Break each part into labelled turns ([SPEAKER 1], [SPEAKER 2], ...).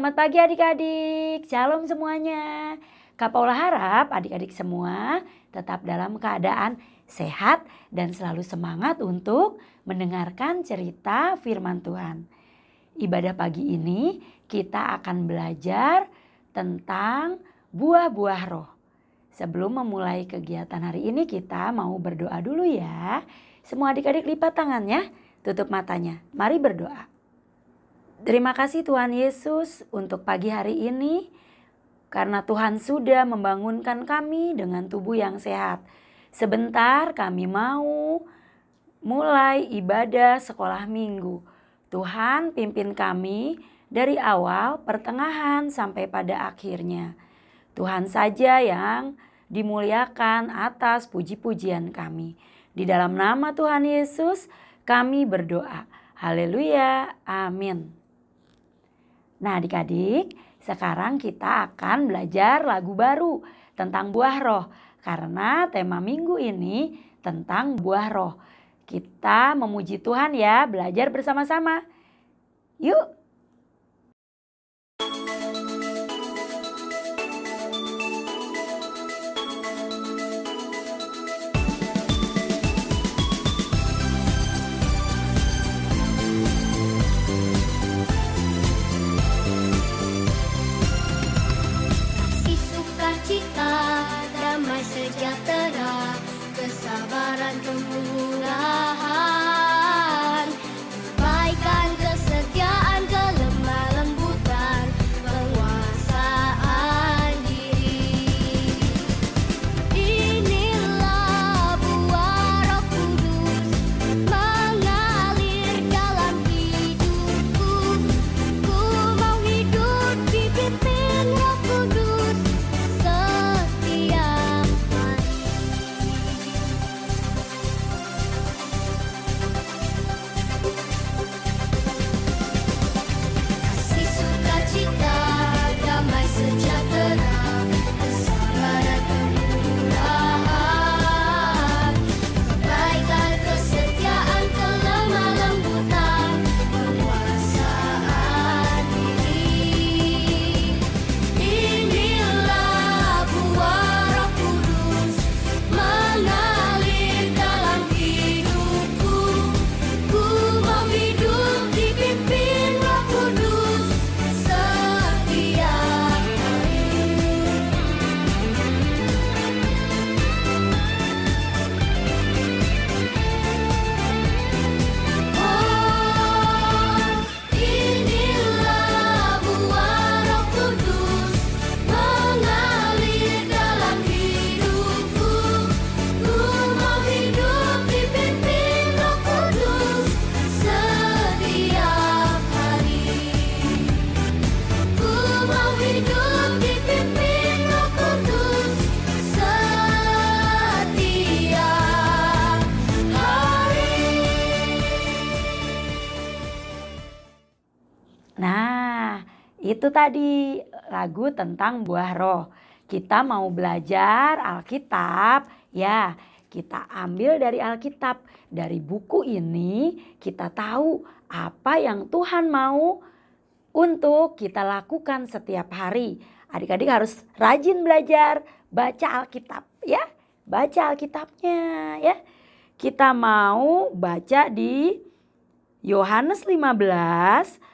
[SPEAKER 1] Selamat pagi adik-adik, shalom semuanya. Kak Paula harap adik-adik semua tetap dalam keadaan sehat dan selalu semangat untuk mendengarkan cerita firman Tuhan. Ibadah pagi ini kita akan belajar tentang buah-buah roh. Sebelum memulai kegiatan hari ini kita mau berdoa dulu ya. Semua adik-adik lipat tangannya, tutup matanya. Mari berdoa. Terima kasih Tuhan Yesus untuk pagi hari ini karena Tuhan sudah membangunkan kami dengan tubuh yang sehat. Sebentar kami mau mulai ibadah sekolah minggu. Tuhan pimpin kami dari awal, pertengahan sampai pada akhirnya. Tuhan saja yang dimuliakan atas puji-pujian kami. Di dalam nama Tuhan Yesus kami berdoa. Haleluya, amin. Nah adik-adik, sekarang kita akan belajar lagu baru tentang buah roh. Karena tema minggu ini tentang buah roh. Kita memuji Tuhan ya, belajar bersama-sama. Yuk!
[SPEAKER 2] Sejahtera, kesabaran, kemurahan, kebaikan, kesetiaan, kelemah lembutan, penguasaan diri. Inilah buah Roh Kudus mengalir dalam hidupku. Ku mau hidup dipimpin Roh Kudus setiap
[SPEAKER 1] Itu tadi lagu tentang buah roh. Kita mau belajar Alkitab, ya kita ambil dari Alkitab. Dari buku ini kita tahu apa yang Tuhan mau untuk kita lakukan setiap hari. Adik-adik harus rajin belajar baca Alkitab ya. Baca Alkitabnya ya. Kita mau baca di Yohanes 15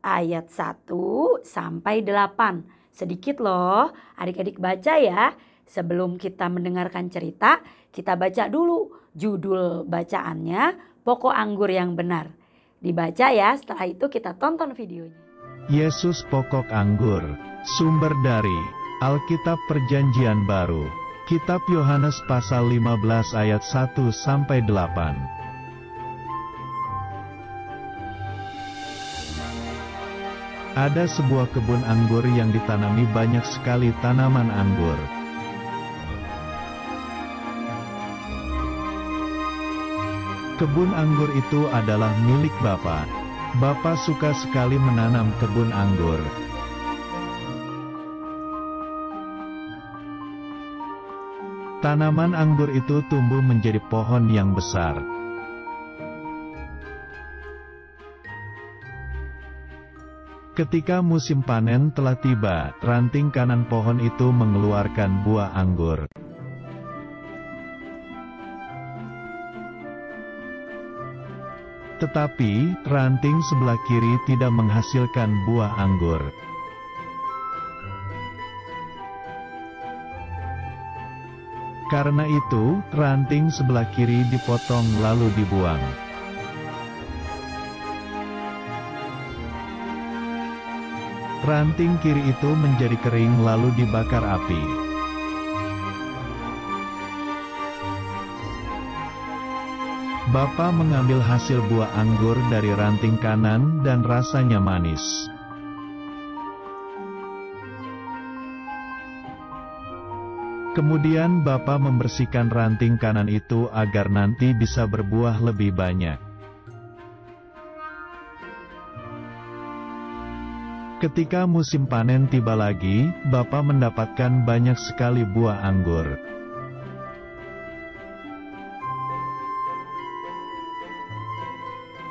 [SPEAKER 1] ayat 1 sampai 8. Sedikit loh, adik-adik baca ya. Sebelum kita mendengarkan cerita, kita baca dulu judul bacaannya, Pokok Anggur yang Benar. Dibaca ya, setelah itu kita tonton videonya.
[SPEAKER 3] Yesus Pokok Anggur, sumber dari Alkitab Perjanjian Baru. Kitab Yohanes pasal 15 ayat 1 sampai 8. Ada sebuah kebun anggur yang ditanami banyak sekali tanaman anggur. Kebun anggur itu adalah milik Bapa. Bapa suka sekali menanam kebun anggur. Tanaman anggur itu tumbuh menjadi pohon yang besar. Ketika musim panen telah tiba, ranting kanan pohon itu mengeluarkan buah anggur. Tetapi, ranting sebelah kiri tidak menghasilkan buah anggur. Karena itu, ranting sebelah kiri dipotong lalu dibuang. Ranting kiri itu menjadi kering lalu dibakar api. Bapa mengambil hasil buah anggur dari ranting kanan dan rasanya manis. Kemudian Bapa membersihkan ranting kanan itu agar nanti bisa berbuah lebih banyak. Ketika musim panen tiba lagi, Bapa mendapatkan banyak sekali buah anggur.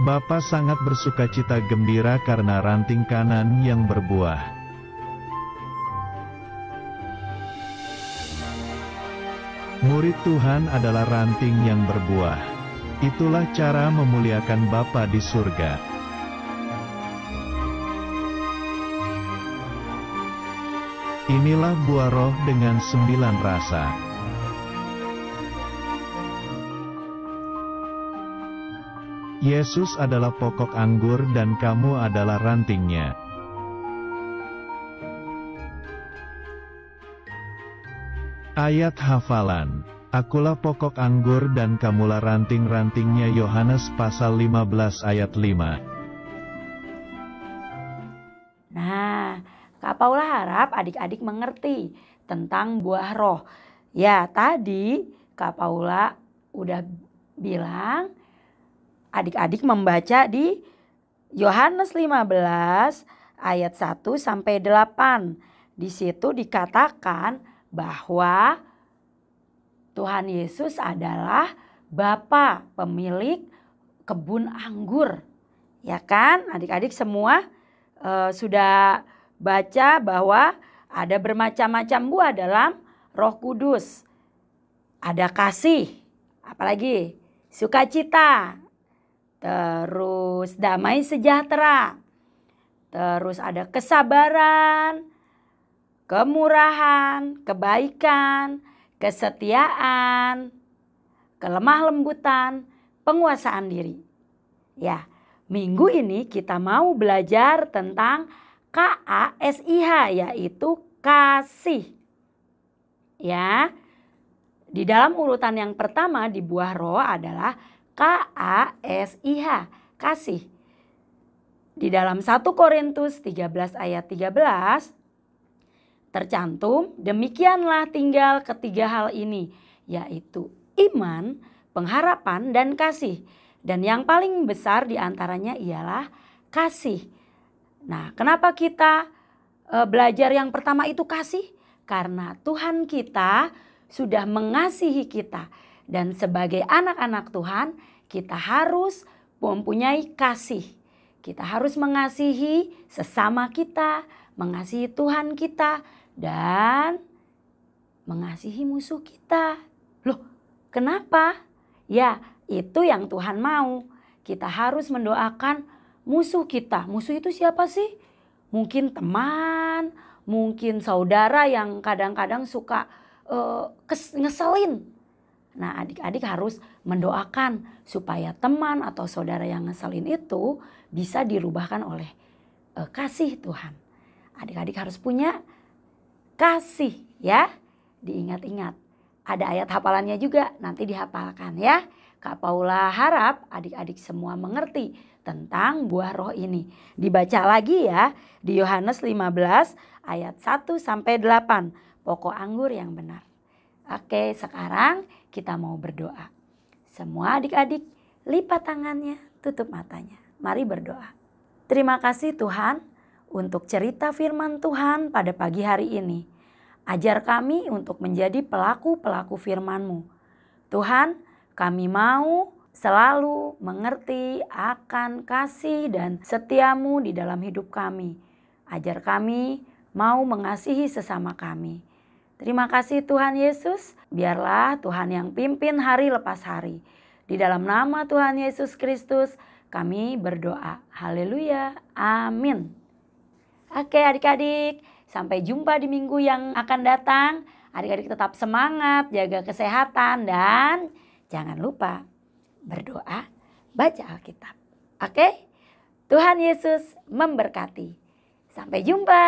[SPEAKER 3] Bapa sangat bersukacita gembira karena ranting kanan yang berbuah. Murid Tuhan adalah ranting yang berbuah. Itulah cara memuliakan Bapa di surga. Inilah buah roh dengan 9 rasa. Yesus adalah pokok anggur dan kamu adalah rantingnya. Ayat hafalan. Akulah pokok anggur dan kamulah ranting-rantingnya. Yohanes pasal 15 ayat 5.
[SPEAKER 1] Nah, Kak Paula harap adik-adik mengerti tentang buah roh. Ya, tadi Kak Paula udah bilang adik-adik membaca di Yohanes 15 ayat 1 sampai 8. Di situ dikatakan bahwa Tuhan Yesus adalah Bapa pemilik kebun anggur. Ya kan? Adik-adik semua sudah baca bahwa ada bermacam-macam buah dalam Roh Kudus. Ada kasih, apalagi sukacita, terus damai sejahtera, terus ada kesabaran, kemurahan, kebaikan, kesetiaan, kelemah lembutan, penguasaan diri. Ya, minggu ini kita mau belajar tentang KASIH, yaitu kasih. Ya, di dalam urutan yang pertama di buah roh adalah KASIH, kasih. Di dalam 1 Korintus 13 ayat 13 tercantum, demikianlah tinggal ketiga hal ini, yaitu iman, pengharapan, dan kasih. Dan yang paling besar di antaranya ialah kasih. Nah, kenapa kita belajar yang pertama itu kasih? Karena Tuhan kita sudah mengasihi kita. Dan sebagai anak-anak Tuhan, kita harus mempunyai kasih. Kita harus mengasihi sesama kita, mengasihi Tuhan kita, dan mengasihi musuh kita. Loh, kenapa? Ya, itu yang Tuhan mau. Kita harus mendoakan musuh kita. Musuh itu siapa sih? Mungkin teman, mungkin saudara yang kadang-kadang suka ngeselin. Nah, adik-adik harus mendoakan supaya teman atau saudara yang ngeselin itu bisa dirubahkan oleh kasih Tuhan. Adik-adik harus punya kasih ya. Diingat-ingat. Ada ayat hafalannya juga, nanti dihafalkan ya. Kak Paula harap adik-adik semua mengerti tentang buah roh ini. Dibaca lagi ya di Yohanes 15 ayat 1 sampai 8. Pokok anggur yang benar. Oke, sekarang kita mau berdoa. Semua adik-adik lipat tangannya, tutup matanya. Mari berdoa. Terima kasih Tuhan untuk cerita firman Tuhan pada pagi hari ini. Ajar kami untuk menjadi pelaku-pelaku firman-Mu. Tuhan, kami mau selalu mengerti akan kasih dan setia-Mu di dalam hidup kami. Ajar kami mau mengasihi sesama kami. Terima kasih Tuhan Yesus, biarlah Tuhan yang pimpin hari lepas hari. Di dalam nama Tuhan Yesus Kristus kami berdoa. Haleluya, amin. Oke adik-adik, sampai jumpa di minggu yang akan datang. Adik-adik tetap semangat, jaga kesehatan, dan jangan lupa berdoa, baca Alkitab. Oke, Tuhan Yesus memberkati. Sampai jumpa.